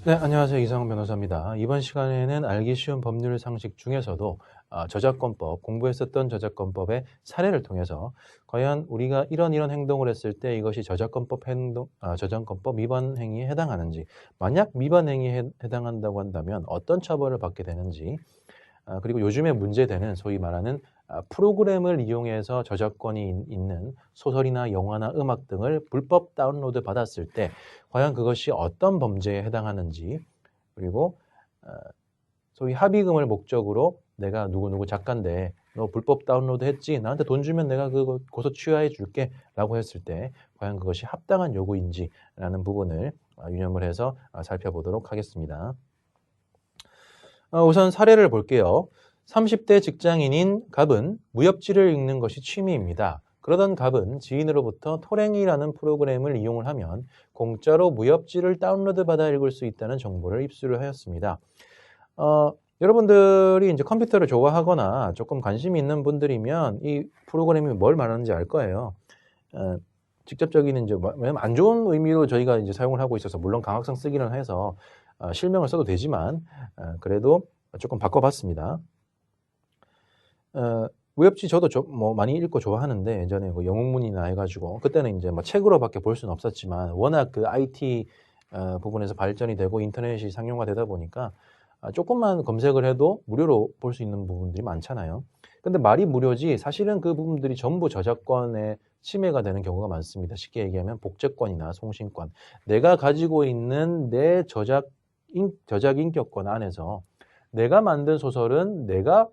네, 안녕하세요. 이상훈 변호사입니다. 이번 시간에는 알기 쉬운 법률 상식 중에서도 저작권법, 공부했었던 저작권법의 사례를 통해서 과연 우리가 이런 행동을 했을 때 이것이 저작권법 위반 행위에 해당하는지, 만약 위반 행위에 해당한다고 한다면 어떤 처벌을 받게 되는지, 그리고 요즘에 문제되는 소위 말하는 프로그램을 이용해서 저작권이 있는 소설이나 영화나 음악 등을 불법 다운로드 받았을 때 과연 그것이 어떤 범죄에 해당하는지, 그리고 소위 합의금을 목적으로 내가 누구누구 작가인데 너 불법 다운로드 했지? 나한테 돈 주면 내가 그거 고소 취하해 줄게 라고 했을 때 과연 그것이 합당한 요구인지 라는 부분을 유념을 해서 살펴보도록 하겠습니다. 우선 사례를 볼게요. 30대 직장인인 갑은 무협지를 읽는 것이 취미입니다. 그러던 갑은 지인으로부터 토랭이라는 프로그램을 이용을 하면 공짜로 무협지를 다운로드 받아 읽을 수 있다는 정보를 입수를 하였습니다. 여러분들이 이제 컴퓨터를 좋아하거나 조금 관심이 있는 분들이면 이 프로그램이 뭘 말하는지 알 거예요. 직접적인 이제 왜냐면 안 좋은 의미로 저희가 이제 사용을 하고 있어서 물론 강학상 쓰기는 해서 실명을 써도 되지만 그래도 조금 바꿔봤습니다. 무협지 저도 많이 읽고 좋아하는데 예전에 그 영웅문이나 해가지고 그때는 이제 뭐 책으로밖에 볼 수는 없었지만 워낙 그 IT 부분에서 발전이 되고 인터넷이 상용화되다 보니까 조금만 검색을 해도 무료로 볼 수 있는 부분들이 많잖아요. 근데 말이 무료지 사실은 그 부분들이 전부 저작권의 침해가 되는 경우가 많습니다. 쉽게 얘기하면 복제권이나 송신권. 내가 가지고 있는 내 저작 인격권 안에서 내가 만든 소설은 내가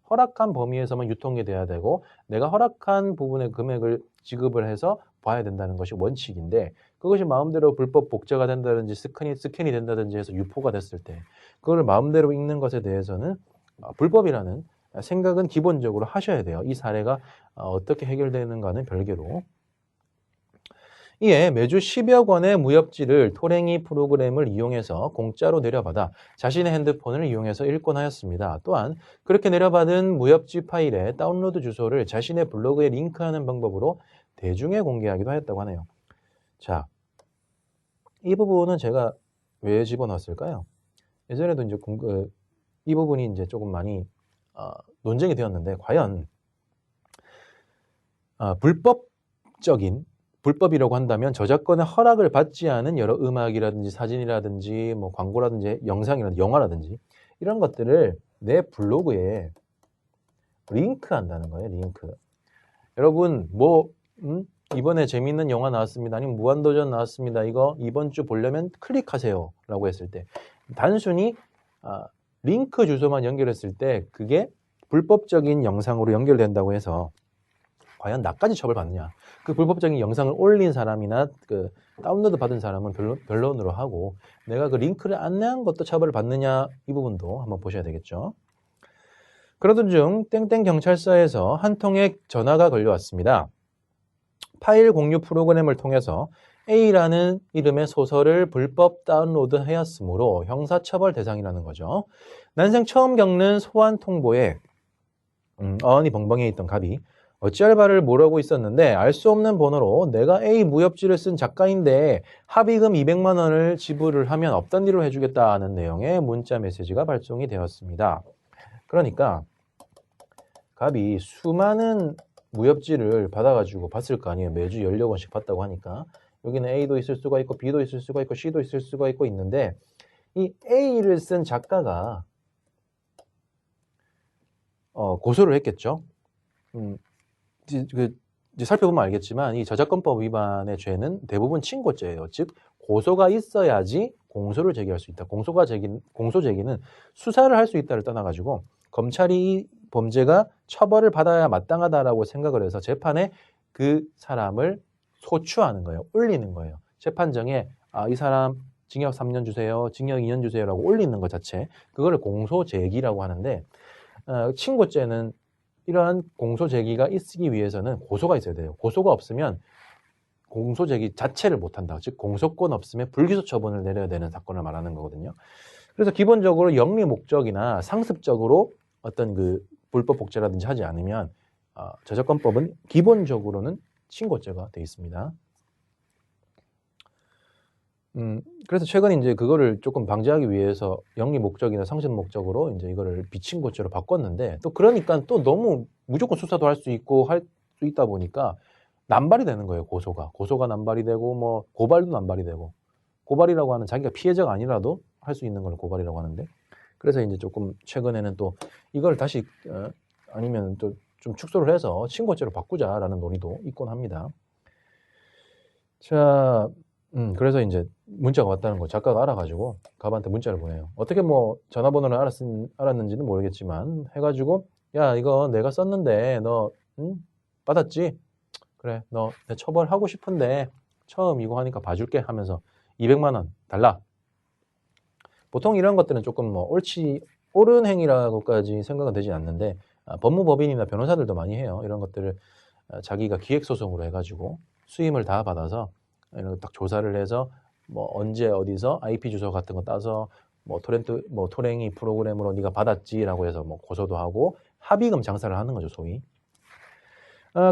허락한 범위에서만 유통이 돼야 되고 내가 허락한 부분의 금액을 지급을 해서 봐야 된다는 것이 원칙인데 그것이 마음대로 불법 복제가 된다든지 스캔이 된다든지 해서 유포가 됐을 때 그걸 마음대로 읽는 것에 대해서는 불법이라는 생각은 기본적으로 하셔야 돼요. 이 사례가 어떻게 해결되는가는 별개로. 이에 매주 10여 권의 무협지를 토랭이 프로그램을 이용해서 공짜로 내려받아 자신의 핸드폰을 이용해서 읽곤 하였습니다. 또한 그렇게 내려받은 무협지 파일의 다운로드 주소를 자신의 블로그에 링크하는 방법으로 대중에 공개하기도 하였다고 하네요. 자, 이 부분은 제가 왜 집어넣었을까요? 예전에도 이제 이 부분이 이제 조금 많이 논쟁이 되었는데 과연 불법이라고 한다면 저작권의 허락을 받지 않은 여러 음악이라든지 사진이라든지 뭐 광고라든지 영상이라든지 영화라든지 이런 것들을 내 블로그에 링크한다는 거예요. 링크. 여러분 이번에 재밌는 영화 나왔습니다. 아니면 무한도전 나왔습니다. 이거 이번 주 보려면 클릭하세요. 라고 했을 때 단순히 링크 주소만 연결했을 때 그게 불법적인 영상으로 연결된다고 해서 과연 나까지 처벌받느냐. 그 불법적인 영상을 올린 사람이나 그 다운로드 받은 사람은 변론으로 하고 내가 그 링크를 안내한 것도 처벌을 받느냐 이 부분도 한번 보셔야 되겠죠. 그러던 중 땡땡 경찰서에서 한 통의 전화가 걸려왔습니다. 파일 공유 프로그램을 통해서 A라는 이름의 소설을 불법 다운로드 하였으므로 형사처벌 대상이라는 거죠. 난생 처음 겪는 소환 통보에 어안이 벙벙해 있던 갑이 어찌할 바를 모르고 있었는데 알 수 없는 번호로 내가 A 무협지를 쓴 작가인데 합의금 200만 원을 지불을 하면 없던 일을 해주겠다는 내용의 문자 메시지가 발송이 되었습니다. 그러니까 갑이 수많은 무협지를 받아가지고 봤을 거 아니에요. 매주 10권씩 봤다고 하니까 여기는 A도 있을 수가 있고 B도 있을 수가 있고 C도 있을 수가 있고 있는데 이 A를 쓴 작가가 고소를 했겠죠. 이제 살펴보면 알겠지만 이 저작권법 위반의 죄는 대부분 친고죄예요. 즉 고소가 있어야지 공소를 제기할 수 있다. 공소 제기는 수사를 할 수 있다를 떠나가지고 검찰이 이 범죄가 처벌을 받아야 마땅하다라고 생각을 해서 재판에 그 사람을 소추하는 거예요. 올리는 거예요. 재판정에 이 사람 징역 3년 주세요. 징역 2년 주세요라고 올리는 것 자체 그거를 공소 제기라고 하는데 친고죄는 이러한 공소 제기가 있기 위해서는 고소가 있어야 돼요. 고소가 없으면 공소 제기 자체를 못한다. 즉 공소권 없으면 불기소 처분을 내려야 되는 사건을 말하는 거거든요. 그래서 기본적으로 영리 목적이나 상습적으로 어떤 그 불법 복제라든지 하지 않으면 저작권법은 기본적으로는 친고죄가 되어 있습니다. 그래서 최근에 이제 그거를 조금 방지하기 위해서 영리 목적이나 상습 목적으로 이제 이거를 비친 고죄로 바꿨는데 또 그러니까 또 너무 무조건 수사도 할 수 있고 할 수 있다 보니까 남발이 되는 거예요, 고소가 남발이 되고 뭐 고발도 남발이 되고 고발이라고 하는 자기가 피해자가 아니라도 할 수 있는 걸 고발이라고 하는데 그래서 이제 조금 최근에는 또 이걸 다시 아니면 또 좀 축소를 해서 친고죄로 바꾸자라는 논의도 있곤 합니다. 자, 그래서 이제 문자가 왔다는 거 작가가 알아가지고 갑한테 문자를 보내요. 어떻게 뭐 전화번호를 알았는지는 모르겠지만 해가지고 야 이거 내가 썼는데 너 받았지? 그래 너 내 처벌하고 싶은데 처음 이거 하니까 봐줄게 하면서 200만 원 달라. 보통 이런 것들은 조금 뭐 옳은 행위라고까지 생각은 되지 않는데 법무법인이나 변호사들도 많이 해요. 이런 것들을 자기가 기획소송으로 해가지고 수임을 다 받아서 이런 거 딱 조사를 해서 뭐 언제 어디서 IP 주소 같은 거 따서 뭐 토랭이 프로그램으로 네가 받았지라고 해서 뭐 고소도 하고 합의금 장사를 하는 거죠, 소위.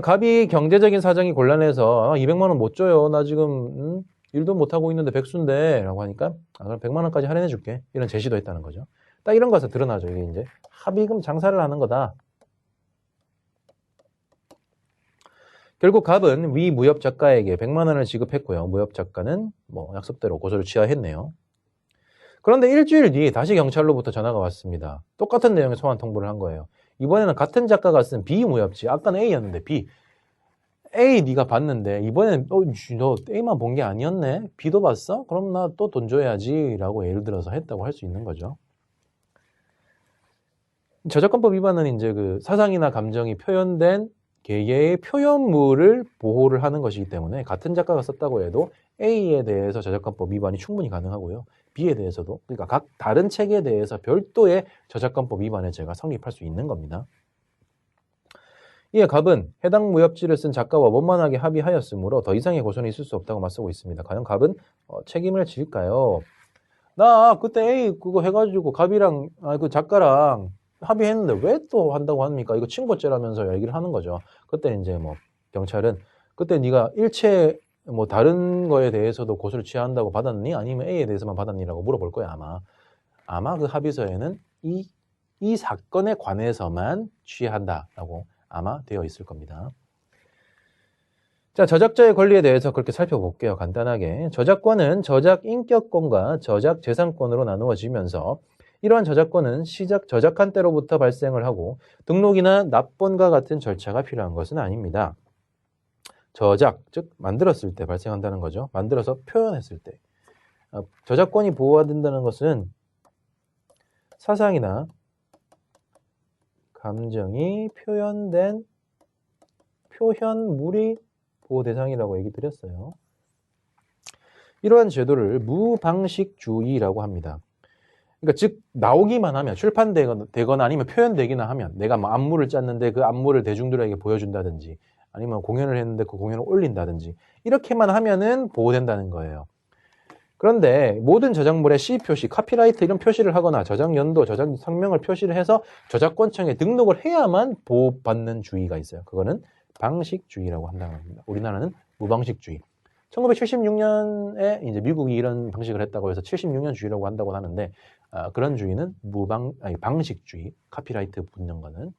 갑이 경제적인 사정이 곤란해서 200만 원 못 줘요. 나 지금 일도 못 하고 있는데 백수인데 라고 하니까 그럼 100만 원까지 할인해 줄게. 이런 제시도 했다는 거죠. 딱 이런 것에서 드러나죠. 이게 이제 합의금 장사를 하는 거다. 결국 갑은 위 무협 작가에게 100만 원을 지급했고요. 무협 작가는 뭐 약속대로 고소를 취하했네요. 그런데 일주일 뒤에 다시 경찰로부터 전화가 왔습니다. 똑같은 내용의 소환 통보를 한 거예요. 이번에는 같은 작가가 쓴 B 무협지. 아까는 A였는데 B. A 네가 봤는데 이번에는 너 A만 본 게 아니었네? B도 봤어? 그럼 나 또 돈 줘야지 라고 예를 들어서 했다고 할 수 있는 거죠. 저작권법 위반은 이제 그 사상이나 감정이 표현된 개개의 표현물을 보호를 하는 것이기 때문에 같은 작가가 썼다고 해도 A에 대해서 저작권법 위반이 충분히 가능하고요. B에 대해서도 그러니까 각 다른 책에 대해서 별도의 저작권법 위반의 죄가 성립할 수 있는 겁니다. 이에 갑은 해당 무협지를 쓴 작가와 원만하게 합의하였으므로 더 이상의 고소는 있을 수 없다고 맞서고 있습니다. 과연 갑은 책임을 질까요? 나 그때 A 그거 해가지고 갑이랑 그 작가랑 합의했는데 왜 또 한다고 합니까? 이거 친고죄라면서 얘기를 하는 거죠. 그때 이제 뭐 경찰은 그때 네가 일체 뭐 다른 거에 대해서도 고소를 취한다고 받았니? 아니면 A에 대해서만 받았니라고 물어볼 거야 아마 그 합의서에는 이 사건에 관해서만 취한다라고 아마 되어 있을 겁니다. 자, 저작자의 권리에 대해서 그렇게 살펴볼게요. 간단하게. 저작권은 저작 인격권과 저작 재산권으로 나누어지면서 이러한 저작권은 시작 저작한 때로부터 발생을 하고 등록이나 납본과 같은 절차가 필요한 것은 아닙니다. 저작, 즉 만들었을 때 발생한다는 거죠. 만들어서 표현했을 때. 저작권이 보호된다는 것은 사상이나 감정이 표현된 표현물이 보호 대상이라고 얘기 드렸어요. 이러한 제도를 무방식주의라고 합니다. 그러니까 즉 나오기만 하면 출판되거나 아니면 표현되기나 하면 내가 뭐 안무를 짰는데 그 안무를 대중들에게 보여준다든지 아니면 공연을 했는데 그 공연을 올린다든지 이렇게만 하면은 보호된다는 거예요. 그런데 모든 저작물에 C 표시, 카피라이트 이런 표시를 하거나 저작 연도, 저작 성명을 표시를 해서 저작권청에 등록을 해야만 보호받는 주의가 있어요. 그거는 방식주의라고 한다고 합니다. 우리나라는 무방식주의. 1976년에 이제 미국이 이런 방식을 했다고 해서 76년주의라고 한다고 하는데 그런 주의는 방식주의, 카피라이트 붙는 거는